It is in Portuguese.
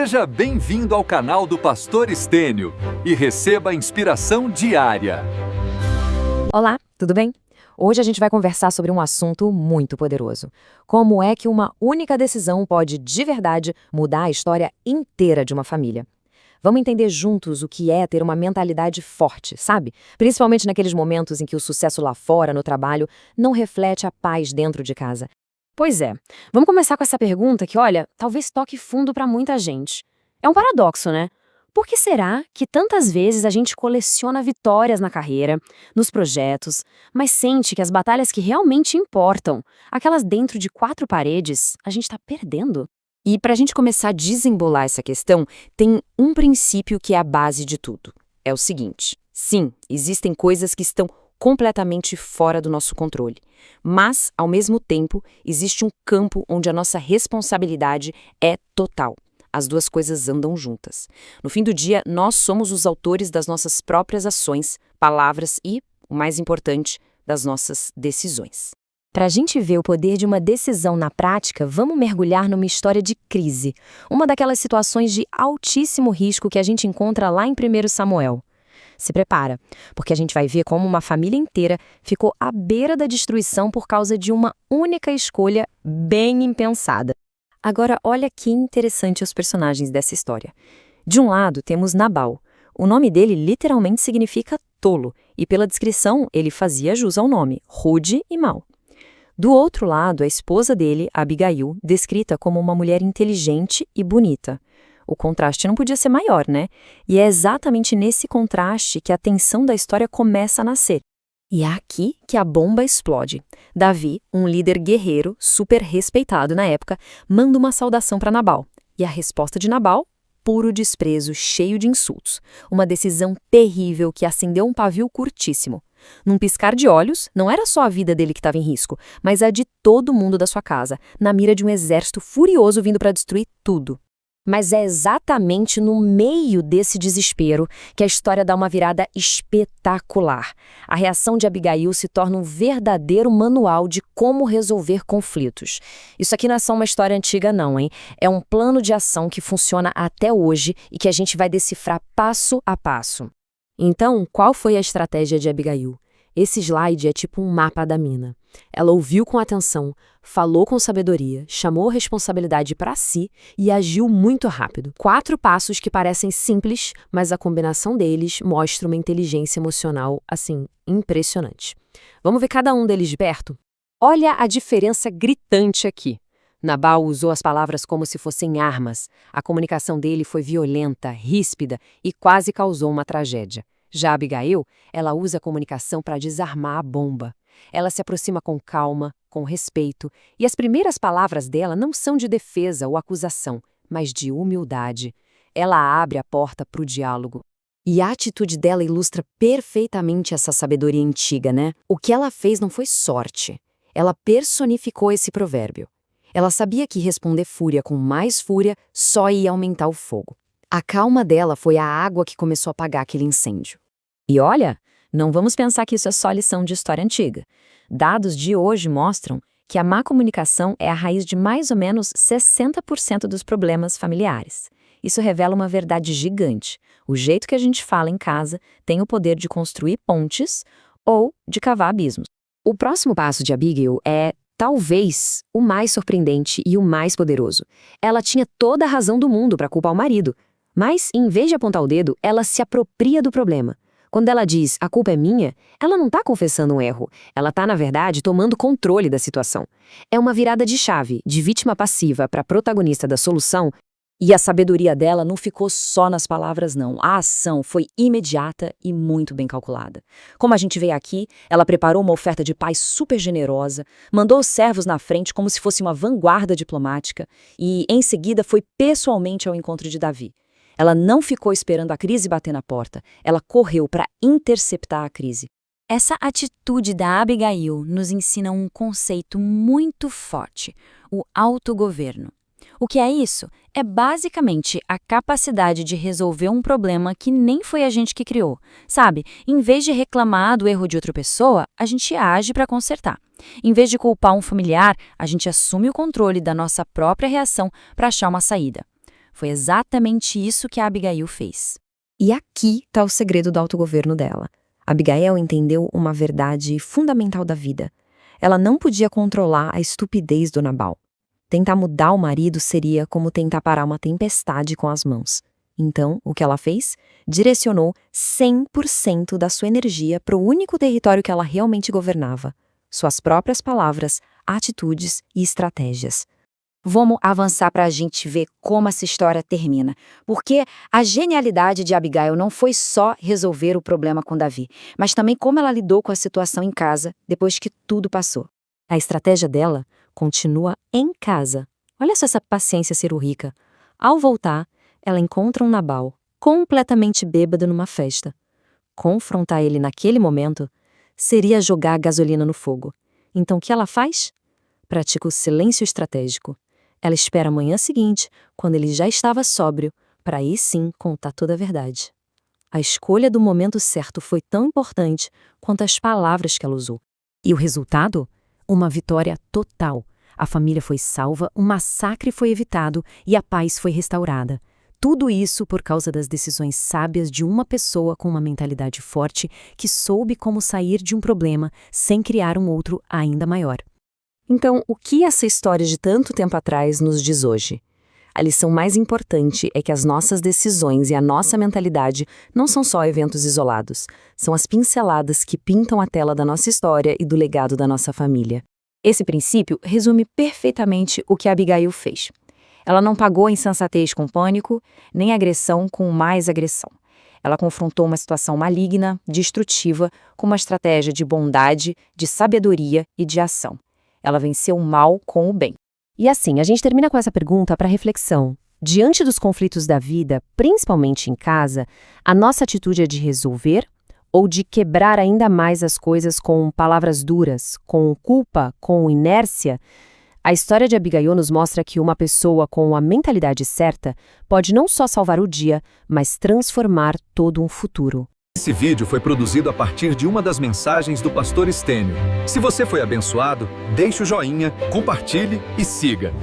Seja bem-vindo ao canal do Pastor Estênio e receba a inspiração diária. Olá, tudo bem? Hoje a gente vai conversar sobre um assunto muito poderoso. Como é que uma única decisão pode, de verdade, mudar a história inteira de uma família? Vamos entender juntos o que é ter uma mentalidade forte, sabe? Principalmente naqueles momentos em que o sucesso lá fora, no trabalho, não reflete a paz dentro de casa. Pois é, vamos começar com essa pergunta que, olha, talvez toque fundo para muita gente. É um paradoxo, né? Por que será que tantas vezes a gente coleciona vitórias na carreira, nos projetos, mas sente que as batalhas que realmente importam, aquelas dentro de quatro paredes, a gente está perdendo? E para a gente começar a desembolar essa questão, tem um princípio que é a base de tudo. É o seguinte: sim, existem coisas que estão completamente fora do nosso controle, mas, ao mesmo tempo, existe um campo onde a nossa responsabilidade é total. As duas coisas andam juntas. No fim do dia, nós somos os autores das nossas próprias ações, palavras e, o mais importante, das nossas decisões. Para a gente ver o poder de uma decisão na prática, vamos mergulhar numa história de crise. Uma daquelas situações de altíssimo risco que a gente encontra lá em 1 Samuel. Se prepara, porque a gente vai ver como uma família inteira ficou à beira da destruição por causa de uma única escolha bem impensada. Agora, olha que interessante os personagens dessa história. De um lado, temos Nabal. O nome dele literalmente significa tolo, e pela descrição, ele fazia jus ao nome, rude e mau. Do outro lado, a esposa dele, Abigail, descrita como uma mulher inteligente e bonita. O contraste não podia ser maior, né? E é exatamente nesse contraste que a tensão da história começa a nascer. E é aqui que a bomba explode. Davi, um líder guerreiro, super respeitado na época, manda uma saudação para Nabal. E a resposta de Nabal? Puro desprezo, cheio de insultos. Uma decisão terrível que acendeu um pavio curtíssimo. Num piscar de olhos, não era só a vida dele que estava em risco, mas a de todo mundo da sua casa, na mira de um exército furioso vindo para destruir tudo. Mas é exatamente no meio desse desespero que a história dá uma virada espetacular. A reação de Abigail se torna um verdadeiro manual de como resolver conflitos. Isso aqui não é só uma história antiga não, hein? É um plano de ação que funciona até hoje e que a gente vai decifrar passo a passo. Então, qual foi a estratégia de Abigail? Esse slide é tipo um mapa da mina. Ela ouviu com atenção, falou com sabedoria, chamou a responsabilidade para si e agiu muito rápido. 4 passos que parecem simples, mas a combinação deles mostra uma inteligência emocional, assim, impressionante. Vamos ver cada um deles de perto? Olha a diferença gritante aqui. Nabal usou as palavras como se fossem armas. A comunicação dele foi violenta, ríspida e quase causou uma tragédia. Já Abigail, ela usa a comunicação para desarmar a bomba. Ela se aproxima com calma, com respeito, e as primeiras palavras dela não são de defesa ou acusação, mas de humildade. Ela abre a porta para o diálogo. E a atitude dela ilustra perfeitamente essa sabedoria antiga, né? O que ela fez não foi sorte. Ela personificou esse provérbio. Ela sabia que responder fúria com mais fúria só ia aumentar o fogo. A calma dela foi a água que começou a apagar aquele incêndio. E olha, não vamos pensar que isso é só lição de história antiga. Dados de hoje mostram que a má comunicação é a raiz de mais ou menos 60% dos problemas familiares. Isso revela uma verdade gigante. O jeito que a gente fala em casa tem o poder de construir pontes ou de cavar abismos. O próximo passo de Abigail é, talvez, o mais surpreendente e o mais poderoso. Ela tinha toda a razão do mundo para culpar o marido. Mas, em vez de apontar o dedo, ela se apropria do problema. Quando ela diz, a culpa é minha, ela não está confessando um erro. Ela está, na verdade, tomando controle da situação. É uma virada de chave, de vítima passiva para protagonista da solução, e a sabedoria dela não ficou só nas palavras, não. A ação foi imediata e muito bem calculada. Como a gente vê aqui, ela preparou uma oferta de paz super generosa, mandou os servos na frente como se fosse uma vanguarda diplomática e, em seguida, foi pessoalmente ao encontro de Davi. Ela não ficou esperando a crise bater na porta, ela correu para interceptar a crise. Essa atitude da Abigail nos ensina um conceito muito forte, o autogoverno. O que é isso? É basicamente a capacidade de resolver um problema que nem foi a gente que criou. Sabe, em vez de reclamar do erro de outra pessoa, a gente age para consertar. Em vez de culpar um familiar, a gente assume o controle da nossa própria reação para achar uma saída. Foi exatamente isso que a Abigail fez. E aqui está o segredo do autogoverno dela. Abigail entendeu uma verdade fundamental da vida. Ela não podia controlar a estupidez do Nabal. Tentar mudar o marido seria como tentar parar uma tempestade com as mãos. Então, o que ela fez? Direcionou 100% da sua energia para o único território que ela realmente governava: suas próprias palavras, atitudes e estratégias. Vamos avançar para a gente ver como essa história termina. Porque a genialidade de Abigail não foi só resolver o problema com Davi, mas também como ela lidou com a situação em casa depois que tudo passou. A estratégia dela continua em casa. Olha só essa paciência cirúrgica. Ao voltar, ela encontra um Nabal completamente bêbado numa festa. Confrontar ele naquele momento seria jogar gasolina no fogo. Então o que ela faz? Pratica o silêncio estratégico. Ela espera a manhã seguinte, quando ele já estava sóbrio, para aí sim contar toda a verdade. A escolha do momento certo foi tão importante quanto as palavras que ela usou. E o resultado? Uma vitória total. A família foi salva, um massacre foi evitado e a paz foi restaurada. Tudo isso por causa das decisões sábias de uma pessoa com uma mentalidade forte que soube como sair de um problema sem criar um outro ainda maior. Então, o que essa história de tanto tempo atrás nos diz hoje? A lição mais importante é que as nossas decisões e a nossa mentalidade não são só eventos isolados, são as pinceladas que pintam a tela da nossa história e do legado da nossa família. Esse princípio resume perfeitamente o que Abigail fez. Ela não pagou a insensatez com pânico, nem a agressão com mais agressão. Ela confrontou uma situação maligna, destrutiva, com uma estratégia de bondade, de sabedoria e de ação. Ela venceu o mal com o bem. E assim, a gente termina com essa pergunta para reflexão. Diante dos conflitos da vida, principalmente em casa, a nossa atitude é de resolver ou de quebrar ainda mais as coisas com palavras duras, com culpa, com inércia? A história de Abigail nos mostra que uma pessoa com a mentalidade certa pode não só salvar o dia, mas transformar todo um futuro. Esse vídeo foi produzido a partir de uma das mensagens do Pastor Stênio. Se você foi abençoado, deixe o joinha, compartilhe e siga.